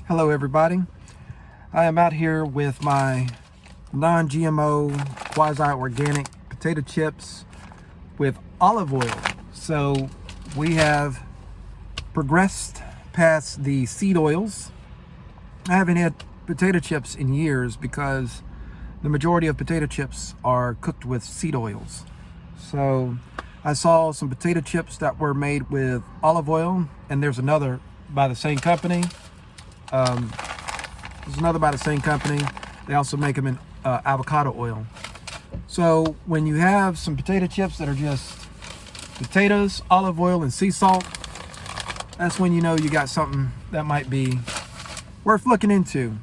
Hello everybody. I am out here with my non-GMO quasi-organic potato chips with olive oil. So we have progressed past the seed oils. I haven't had potato chips in years because the majority of potato chips are cooked with seed oils. So I saw some potato chips that were made with olive oil, and there's another by the same company. There's another by the same company. They also make them in avocado oil. So when you have some potato chips that are just potatoes, olive oil, and sea salt, that's when you know you got something that might be worth looking into.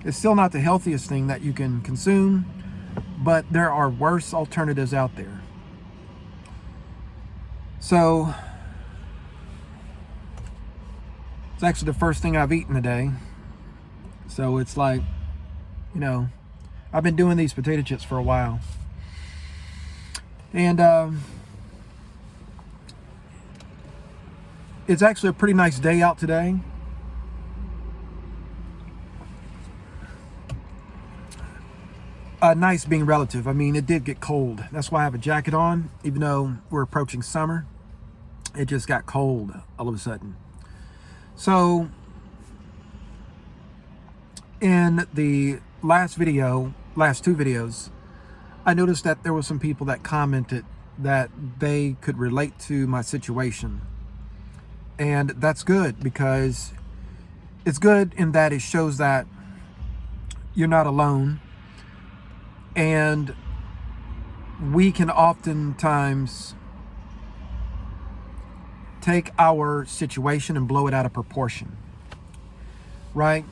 It's still not the healthiest thing that you can consume, but there are worse alternatives out there. So it's actually the first thing I've eaten today. So it's like, you know, I've been doing these potato chips for a while. And it's actually a pretty nice day out today. Nice being relative. I mean, it did get cold. That's why I have a jacket on, even though we're approaching summer. It just got cold all of a sudden. So in the last two videos, I noticed that there were some people that commented that they could relate to my situation. And that's good, because it's good in that it shows that you're not alone. And we can oftentimes take our situation and blow it out of proportion, right?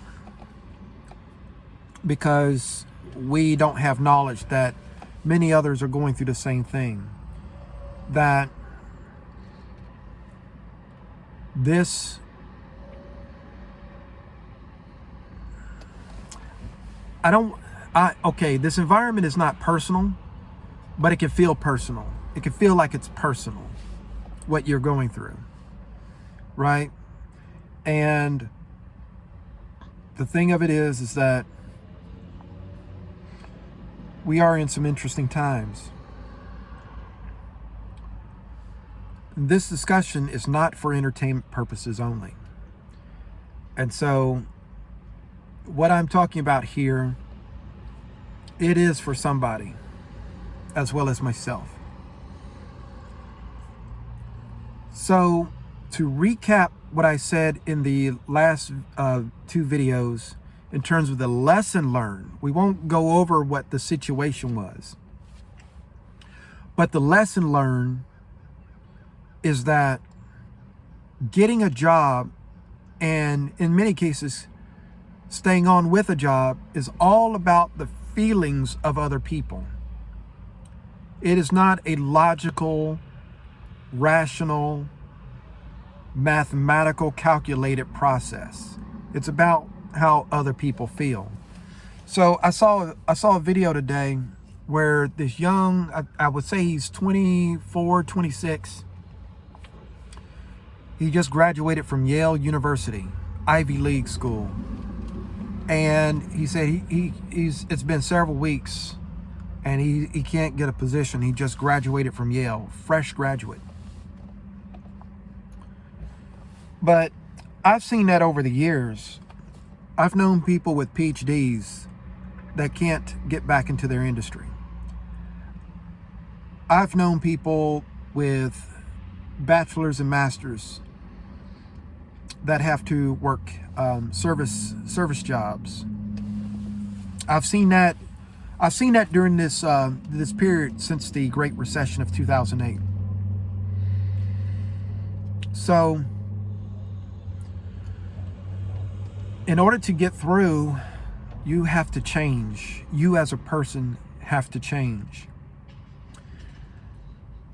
Because we don't have knowledge that many others are going through the same thing. That this this environment is not personal, but it can feel personal. It can feel like it's personal, what you're going through, right? And the thing of it is that we are in some interesting times. This discussion is not for entertainment purposes only. And so what I'm talking about here, it is for somebody as well as myself. So to recap what I said in the last two videos in terms of the lesson learned, we won't go over what the situation was, but the lesson learned is that getting a job, and in many cases staying on with a job, is all about the feelings of other people. It is not a logical, rational, mathematical, calculated process. It's about how other people feel. So I saw a video today where this young, I would say he's 24, 26. He just graduated from Yale University, Ivy League school. And he said it's been several weeks and he can't get a position. He just graduated from Yale, fresh graduate. But I've seen that over the years. I've known people with PhDs that can't get back into their industry. I've known people with bachelor's and master's that have to work service jobs. I've seen that during this period since the Great Recession of 2008. So in order to get through, you have to change. You as a person have to change.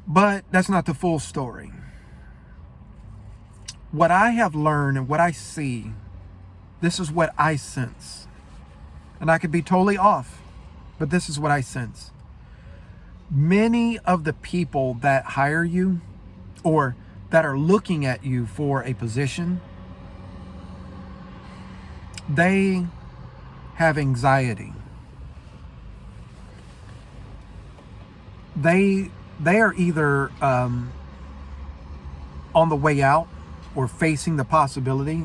But that's not the full story. What I have learned and what I see, this is what I sense. And I could be totally off, but this is what I sense. Many of the people that hire you or that are looking at you for a position they have anxiety. They are either on the way out or facing the possibility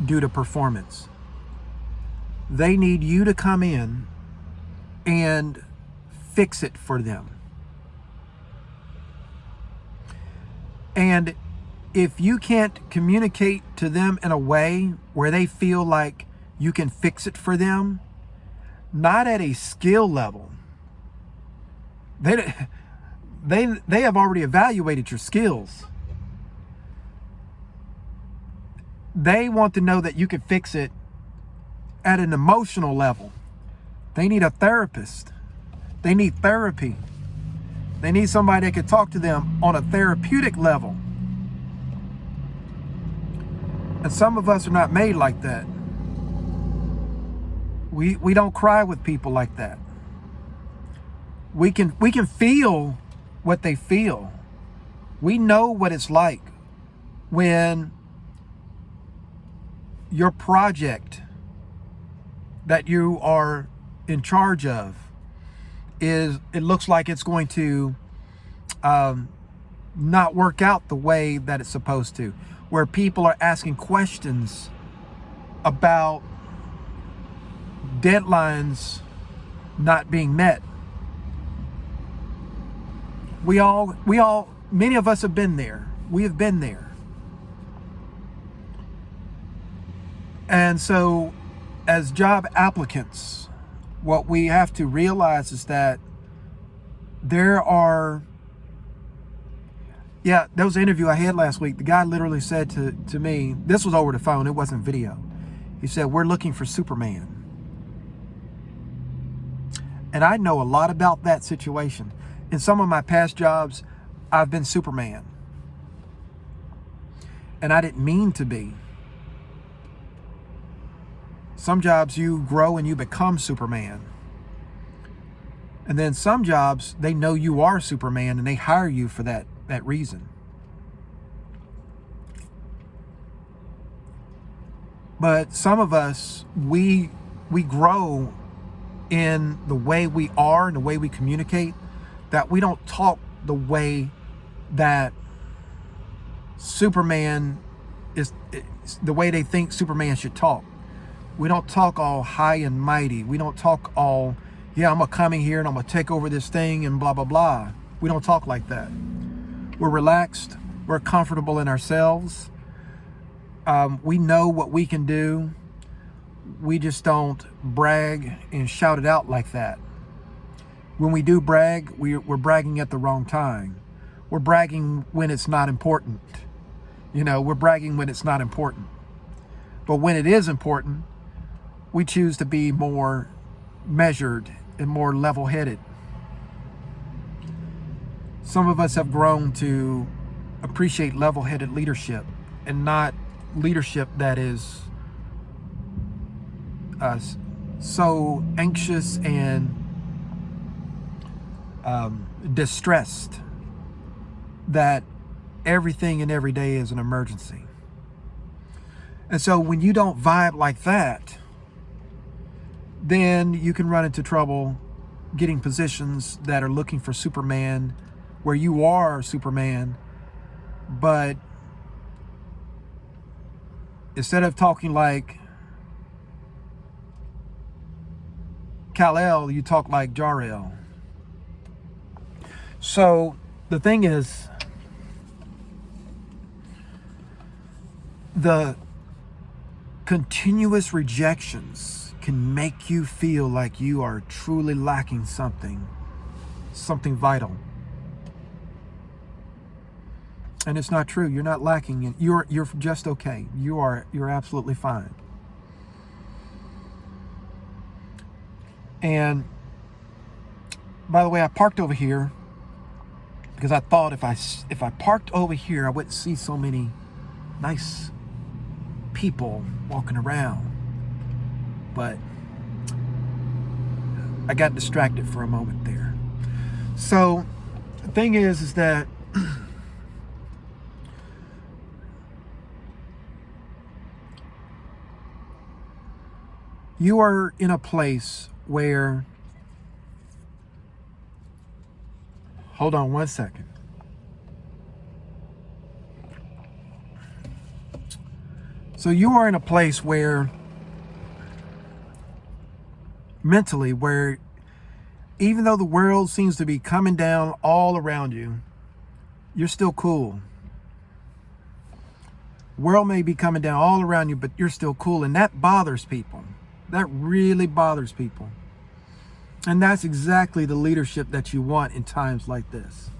due to performance. They need you to come in and fix it for them. And if you can't communicate to them in a way where they feel like you can fix it for them, not at a skill level, they have already evaluated your skills. They want to know that you can fix it at an emotional level. They need a therapist. They need therapy. They need somebody that can talk to them on a therapeutic level. And some of us are not made like that. We don't cry with people like that. We can feel what they feel. We know what it's like when your project that you are in charge of it looks like it's going to not work out the way that it's supposed to, where people are asking questions about deadlines not being met. Many of us have been there. We have been there. And so as job applicants, what we have to realize is that there was an interview I had last week. The guy literally said to me, this was over the phone, it wasn't video. He said, we're looking for Superman. And I know a lot about that situation. In some of my past jobs, I've been Superman. And I didn't mean to be. Some jobs you grow and you become Superman. And then some jobs, they know you are Superman and they hire you for that reason. But some of us, we grow in the way we are and the way we communicate, that we don't talk the way that Superman is, the way they think Superman should talk. We don't talk all high and mighty. We don't talk all, yeah, I'm going to come in here and I'm going to take over this thing and blah, blah, blah. We don't talk like that. We're relaxed. We're comfortable in ourselves. We know what we can do. We just don't brag and shout it out like that. When we do brag, we're bragging at the wrong time. We're bragging when it's not important. We're bragging when it's not important. But when it is important, we choose to be more measured and more level-headed. Some of us have grown to appreciate level-headed leadership and not leadership that is so anxious and distressed that everything and every day is an emergency. And so when you don't vibe like that, then you can run into trouble getting positions that are looking for Superman, where you are Superman, but instead of talking like Kal-El, you talk like Jor-El. So the thing is, the continuous rejections can make you feel like you are truly lacking something vital. And it's not true. You're not lacking, and you're just okay. You're absolutely fine. And by the way, I parked over here because I thought if I parked over here, I wouldn't see so many nice people walking around. But I got distracted for a moment there. So the thing is that you are in a place where, hold on one second. So you are in a place where, mentally, where even though the world seems to be coming down all around you, you're still cool. World may be coming down all around you, but you're still cool. And that bothers people. That really bothers people. And that's exactly the leadership that you want in times like this.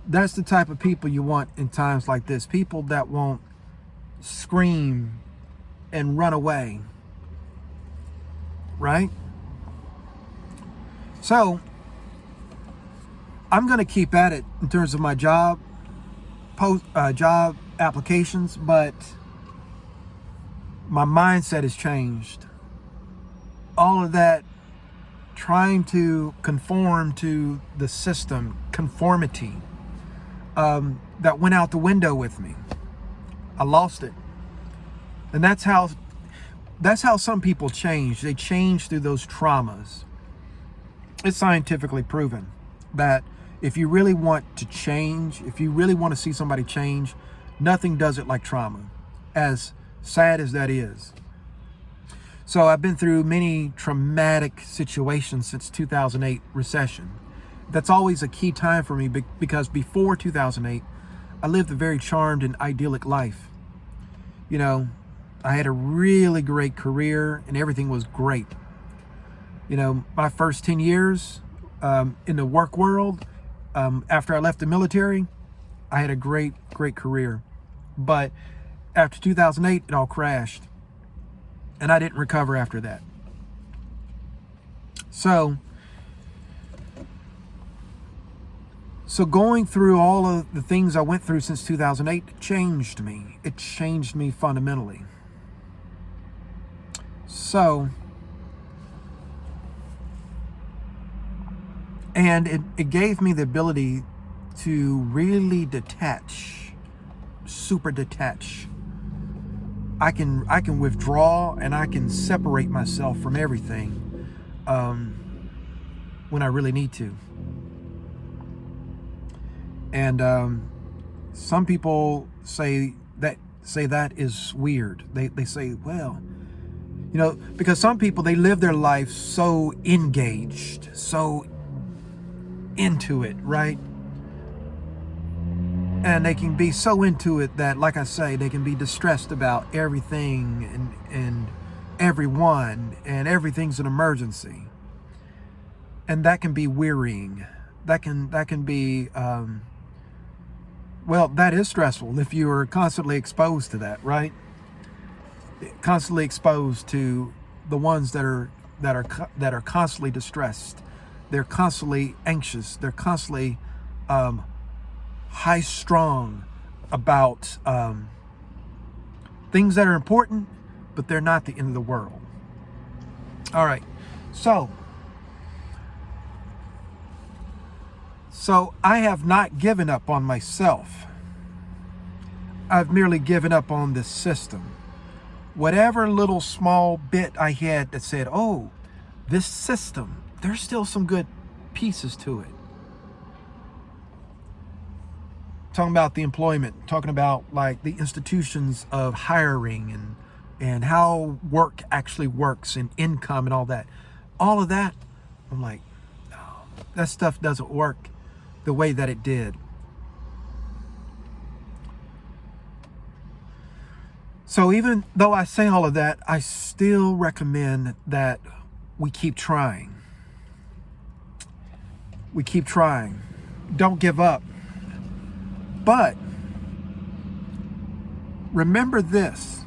That's the type of people you want in times like this. People that won't scream and run away. Right? So, I'm going to keep at it in terms of my job applications, but my mindset has changed. All of that trying to conform to the system, conformity, that went out the window with me. I lost it. And that's how some people change. They change through those traumas. It's scientifically proven that if you really want to change, if you really want to see somebody change, nothing does it like trauma, as sad as that is. So I've been through many traumatic situations since 2008 recession. That's always a key time for me because before 2008, I lived a very charmed and idyllic life. You know, I had a really great career and everything was great. You know, my first 10 years in the work world, after I left the military, I had a great career. But after 2008, it all crashed. And I didn't recover after that. So going through all of the things I went through since 2008 changed me. It changed me fundamentally. So, and it gave me the ability to really detach, super detach. I can withdraw and I can separate myself from everything when I really need to. And some people say that is weird. They say, well, you know, because some people, they live their life so engaged, so into it, right? And they can be so into it that, like I say, they can be distressed about everything and everyone, and everything's an emergency. And that can be wearying. That can be, well, that is stressful if you are constantly exposed to that, right? Constantly exposed to the ones that are constantly distressed. They're constantly anxious. They're constantly high-strung about things that are important, but they're not the end of the world. All right, so I have not given up on myself. I've merely given up on this system. Whatever little small bit I had that said, oh, this system, there's still some good pieces to it. Talking about the employment, talking about like the institutions of hiring and how work actually works and income and all that. All of that, I'm like, no, that stuff doesn't work the way that it did. So even though I say all of that, I still recommend that we keep trying. We keep trying. Don't give up. But remember this.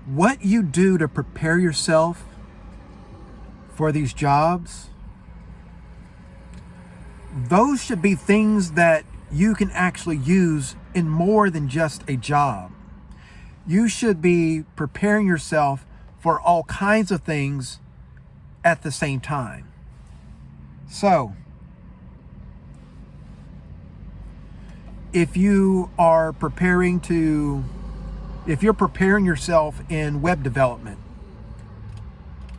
What you do to prepare yourself for these jobs, those should be things that you can actually use in more than just a job. You should be preparing yourself for all kinds of things at the same time. So, if you are preparing to If you're preparing yourself in web development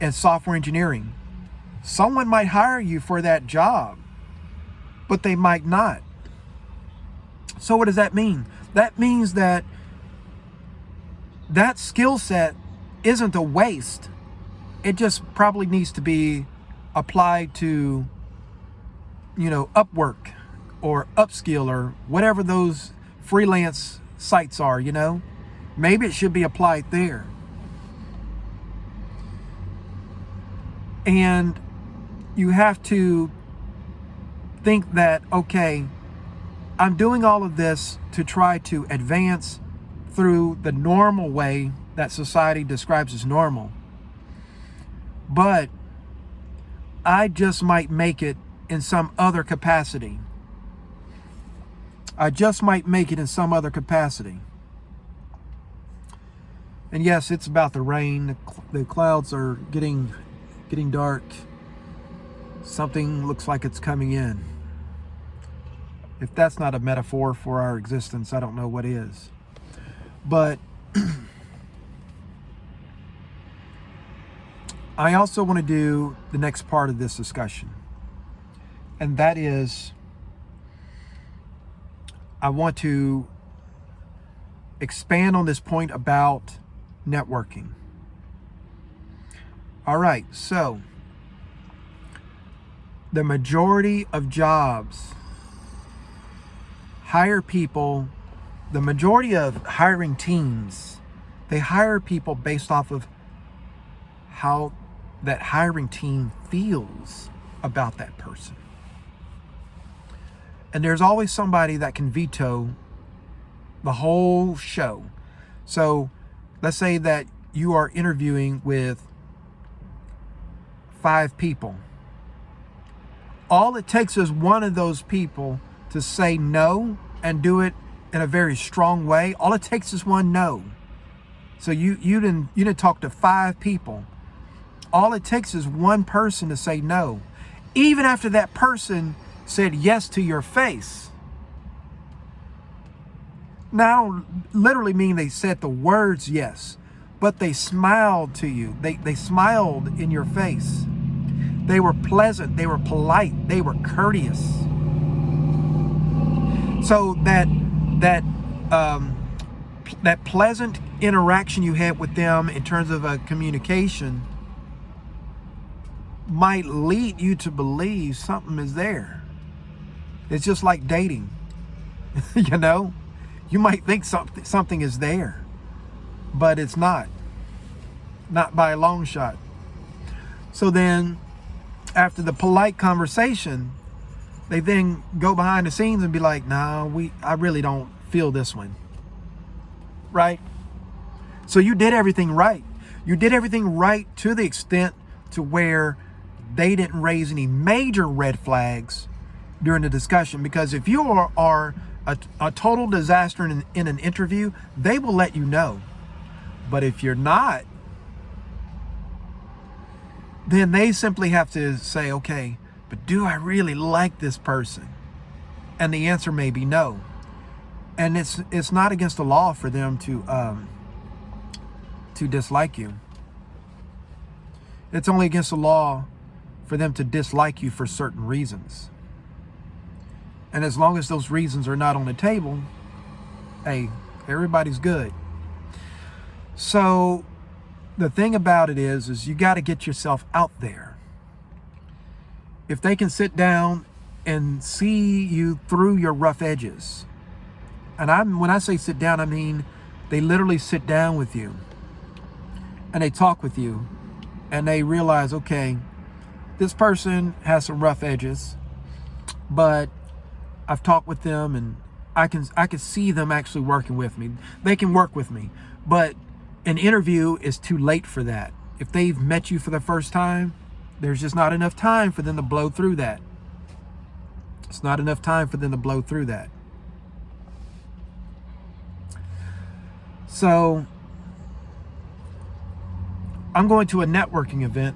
and software engineering, someone might hire you for that job, but they might not. So what does that mean? That means that that skill set isn't a waste. It just probably needs to be applied to, Upwork or Upskill or whatever those freelance sites are, Maybe it should be applied there. And you have to think that, okay, I'm doing all of this to try to advance through the normal way that society describes as normal. But I just might make it in some other capacity. I just might make it in some other capacity. And yes, it's about the rain. The clouds are getting dark. Something looks like it's coming in. If that's not a metaphor for our existence, I don't know what is. But I also want to do the next part of this discussion. And that is, I want to expand on this point about networking. All right, so the majority of jobs hire people, the majority of hiring teams, they hire people based off of how that hiring team feels about that person. And there's always somebody that can veto the whole show. So let's say that you are interviewing with 5 people. All it takes is one of those people to say no and do it in a very strong way. All it takes is one no. So you didn't talk to 5 people. All it takes is one person to say no. Even after that person said yes to your face. Now, I don't literally mean they said the words yes, but they smiled to you. They smiled in your face. They were pleasant. They were polite. They were courteous. So that pleasant interaction you had with them in terms of a communication might lead you to believe something is there. It's just like dating. You might think something is there, but it's not by a long shot. So then after the polite conversation, they then go behind the scenes and be like, no, I really don't feel this one. Right? So you did everything right. You did everything right to the extent to where they didn't raise any major red flags during the discussion. Because if you are a total disaster in an interview, they will let you know. But if you're not, then they simply have to say, okay, but do I really like this person? And the answer may be no. And it's not against the law for them to dislike you. It's only against the law for them to dislike you for certain reasons. And as long as those reasons are not on the table, hey, everybody's good. So the thing about it is you got to get yourself out there. If they can sit down and see you through your rough edges, and when I say sit down, I mean they literally sit down with you and they talk with you and they realize, okay, this person has some rough edges, but I've talked with them and I can see them actually working with me. They can work with me, but an interview is too late for that. If they've met you for the first time, there's just not enough time for them to blow through that. It's not enough time for them to blow through that. So I'm going to a networking event.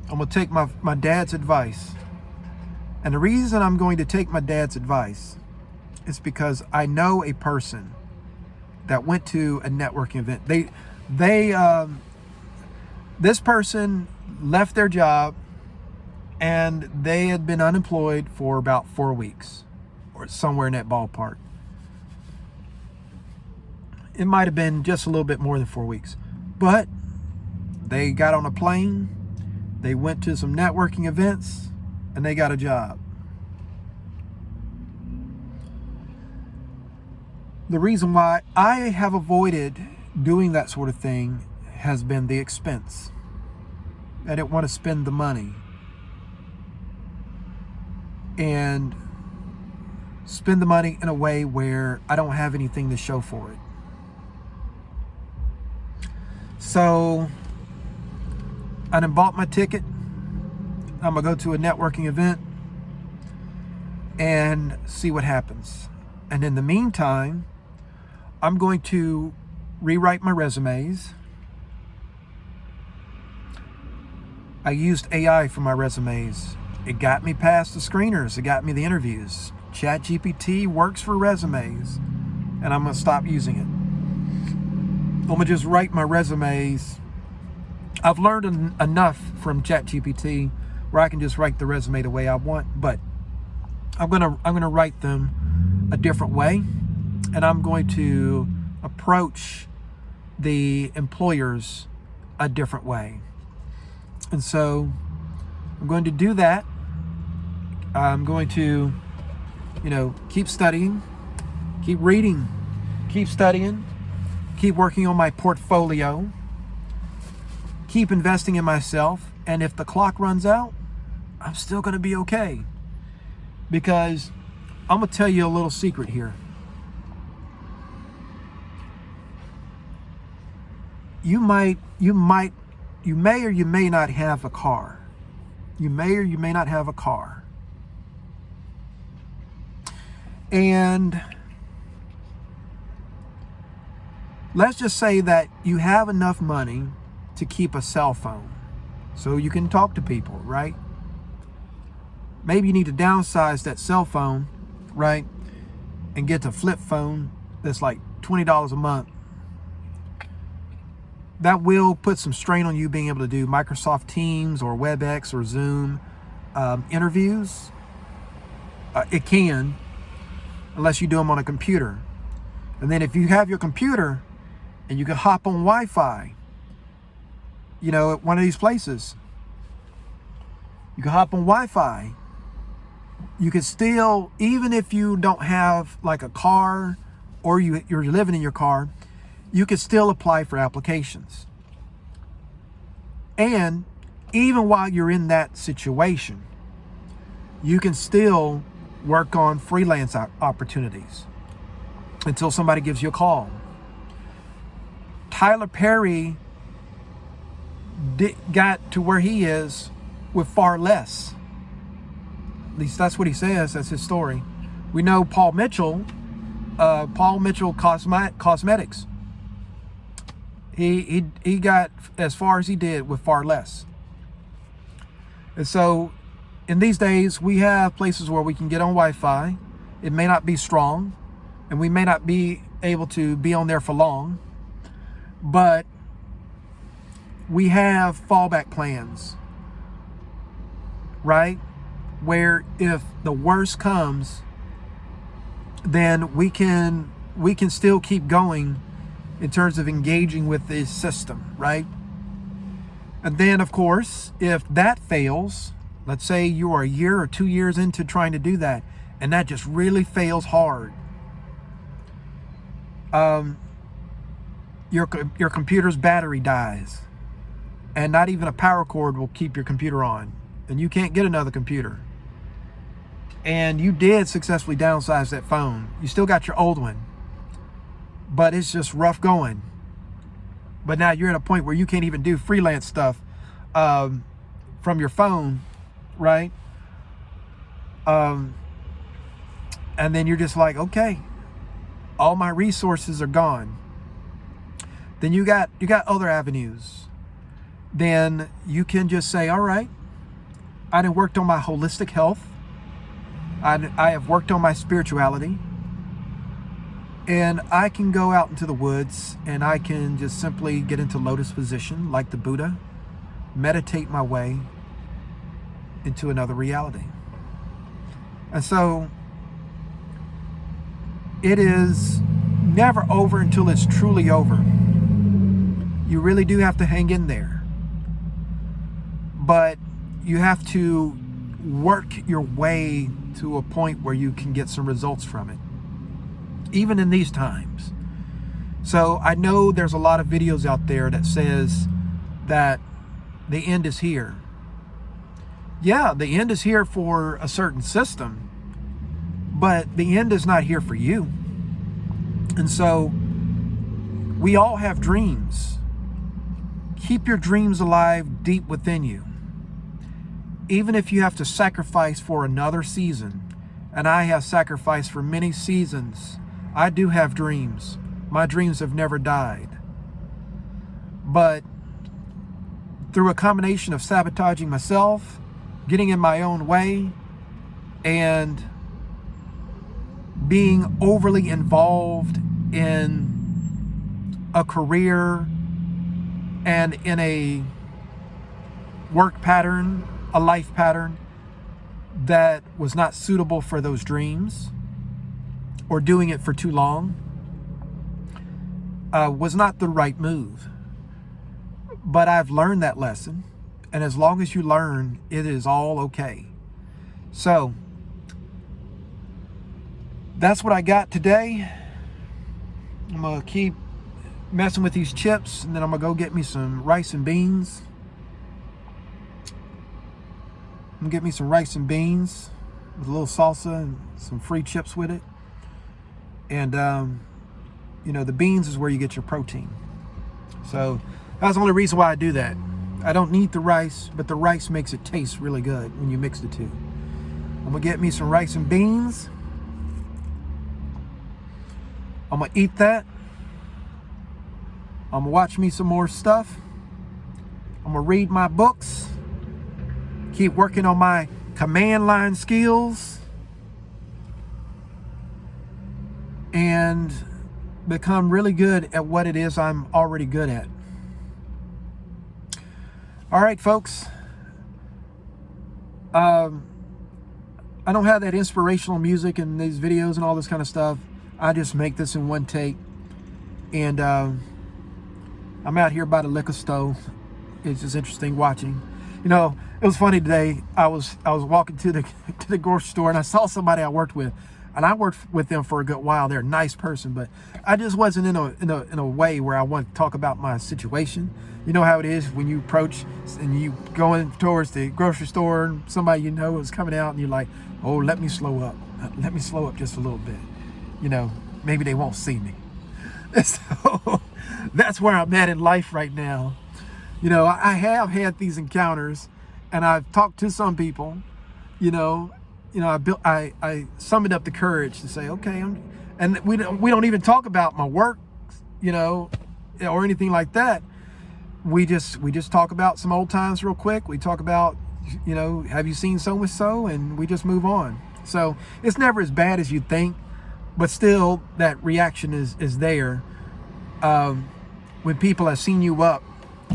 I'm going to take my dad's advice. And the reason I'm going to take my dad's advice is because I know a person that went to a networking event. This person left their job and they had been unemployed for about 4 weeks or somewhere in that ballpark. It might have been just a little bit more than 4 weeks, but they got on a plane, they went to some networking events, and they got a job. The reason why I have avoided doing that sort of thing has been the expense. I didn't want to spend the money and spend the money in a way where I don't have anything to show for it. So I done bought my ticket. I'm gonna go to a networking event and see what happens. And in the meantime, I'm going to rewrite my resumes. I used AI for my resumes. It got me past the screeners. It got me the interviews. ChatGPT works for resumes, and I'm gonna stop using it. I'm gonna just write my resumes. I've learned enough from ChatGPT where I can just write the resume the way I want, but I'm gonna write them a different way, and I'm going to approach the employers a different way. And so I'm going to do that. I'm going to, keep studying, keep reading, keep studying, keep working on my portfolio, keep investing in myself. And if the clock runs out, I'm still going to be okay. Because I'm going to tell you a little secret here. You may or you may not have a car. You may or you may not have a car. And let's just say that you have enough money to keep a cell phone so you can talk to people, right? Maybe you need to downsize that cell phone, right? And get a flip phone that's like $20 a month. That will put some strain on you being able to do Microsoft Teams or WebEx or Zoom interviews. It can, unless you do them on a computer. And then if you have your computer and you can hop on Wi-Fi, at one of these places, you can hop on Wi-Fi. You can still, even if you don't have like a car or you're living in your car, you can still apply for applications. And even while you're in that situation, you can still work on freelance opportunities until somebody gives you a call. Tyler Perry got to where he is with far less. At least that's what he says. That's his story. We know Paul Mitchell Cosmetics. He got as far as he did with far less. And so in these days, we have places where we can get on Wi-Fi. It may not be strong, and we may not be able to be on there for long, but we have fallback plans, right? Where if the worst comes, then we can still keep going in terms of engaging with this system, right? And then, of course, if that fails, let's say you are a year or 2 years into trying to do that, and that just really fails hard, your computer's battery dies, and not even a power cord will keep your computer on, and you can't get another computer. And you did successfully downsize that phone. You still got your old one, but it's just rough going. But now you're at a point where you can't even do freelance stuff from your phone, right? And then you're just like, okay, all my resources are gone. Then you got other avenues. Then you can just say, all right, I done worked on my holistic health. I have worked on my spirituality. And I can go out into the woods and I can just simply get into lotus position like the Buddha, meditate my way into another reality. And so it is never over until it's truly over. You really do have to hang in there. But you have to work your way to a point where you can get some results from it, even in these times. So I know there's a lot of videos out there that says that the end is here. Yeah, the end is here for a certain system, but the end is not here for you. And so we all have dreams. Keep your dreams alive deep within you. Even if you have to sacrifice for another season, and I have sacrificed for many seasons, I do have dreams. My dreams have never died. But through a combination of sabotaging myself, getting in my own way, and being overly involved in a career and in a work pattern, a life pattern that was not suitable for those dreams, or doing it for too long, was not the right move. But I've learned that lesson. And as long as you learn, it is all okay. So that's what I got today. I'm going to keep messing with these chips, and then I'm going to go get me some rice and beans. I'm going to get me some rice and beans with a little salsa and some free chips with it. And, you know, the beans is where you get your protein. So that's the only reason why I do that. I don't need the rice, but the rice makes it taste really good when you mix the two. I'm going to get me some rice and beans. I'm going to eat that. I'm going to watch me some more stuff. I'm going to read my books. Keep working on my command line skills. And become really good at what it is I'm already good at. All right, folks. I don't have that inspirational music and these videos and all this kind of stuff. I just make this in one take. And I'm out here by the liquor store. It's just interesting watching. You know, it was funny today. I was walking to the grocery store, and I saw somebody I worked with. And I worked with them for a good while. They're a nice person, but I just wasn't in a way where I want to talk about my situation. You know how it is when you approach and you going towards the grocery store, and somebody you know is coming out, and you're like, "Oh, let me slow up. Let me slow up just a little bit. You know, maybe they won't see me." So that's where I'm at in life right now. You know, I have had these encounters, and I've talked to some people. I summoned up the courage to say, okay, and we don't even talk about my work, you know, or anything like that. We just talk about some old times real quick. We talk about, you know, have you seen so and so, and we just move on. So it's never as bad as you'd think, but still that reaction is there. When people have seen you up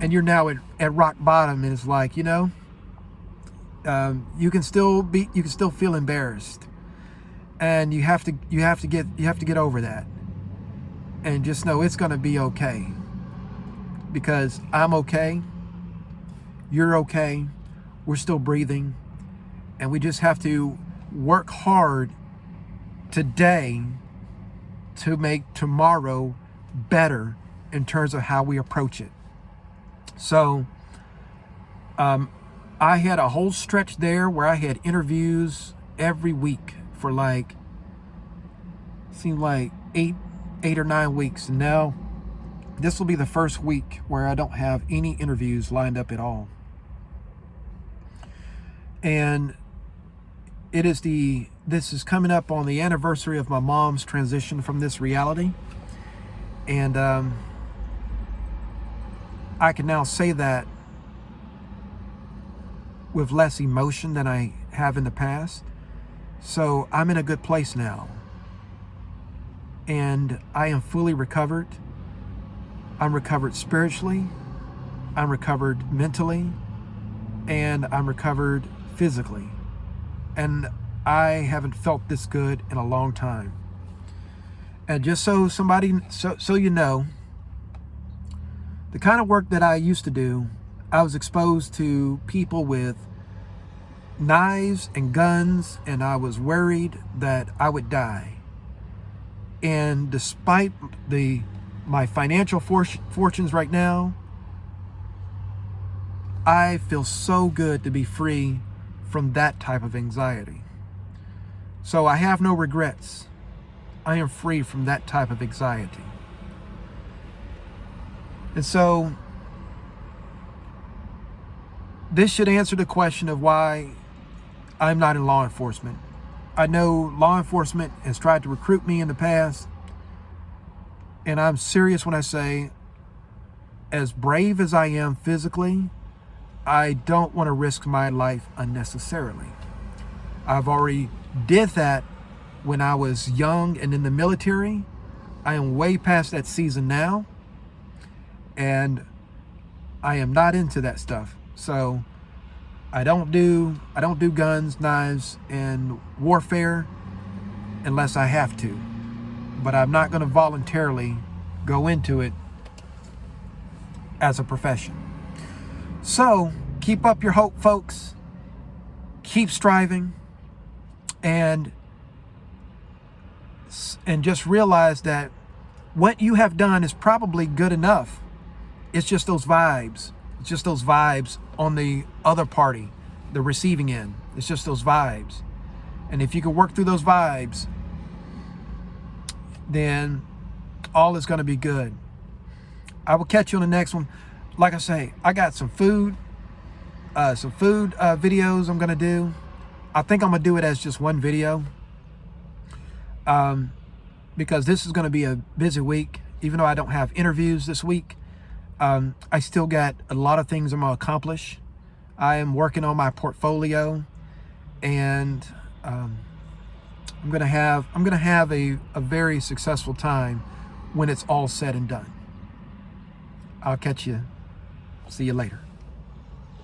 and you're now at rock bottom, and it's like, you know, you can still feel embarrassed, and you have to get over that, and just know it's going to be okay, because I'm okay, you're okay, we're still breathing, and we just have to work hard today to make tomorrow better in terms of how we approach it. So I had a whole stretch there where I had interviews every week for seemed like eight or 9 weeks. And now this will be the first week where I don't have any interviews lined up at all. And this is coming up on the anniversary of my mom's transition from this reality. And I can now say that with less emotion than I have in the past. So I'm in a good place now. and I am fully recovered. I'm recovered spiritually, I'm recovered mentally, and I'm recovered physically. And I haven't felt this good in a long time. And just so you know, the kind of work that I used to do, I was exposed to people with knives and guns, and I was worried that I would die. And despite my financial fortunes right now, I feel so good to be free from that type of anxiety. So I have no regrets. I am free from that type of anxiety. And so this should answer the question of why I'm not in law enforcement. I know law enforcement has tried to recruit me in the past, and I'm serious when I say, as brave as I am physically, I don't want to risk my life unnecessarily. I've already did that when I was young and in the military. I am way past that season now, and I am not into that stuff. So I don't do guns, knives, and warfare unless I have to. But I'm not going to voluntarily go into it as a profession. So keep up your hope, folks. Keep striving, and just realize that what you have done is probably good enough. It's just those vibes. It's just those vibes on the other party, the receiving end. It's just those vibes. And if you can work through those vibes, then all is going to be good. I will catch you on the next one. Like I say, I got some food videos I'm going to do. I think I'm going to do it as just one video. Because this is going to be a busy week. Even though I don't have interviews this week, I still got a lot of things I'm going to accomplish. I am working on my portfolio, and I'm going to have a very successful time when it's all said and done. I'll catch you. See you later.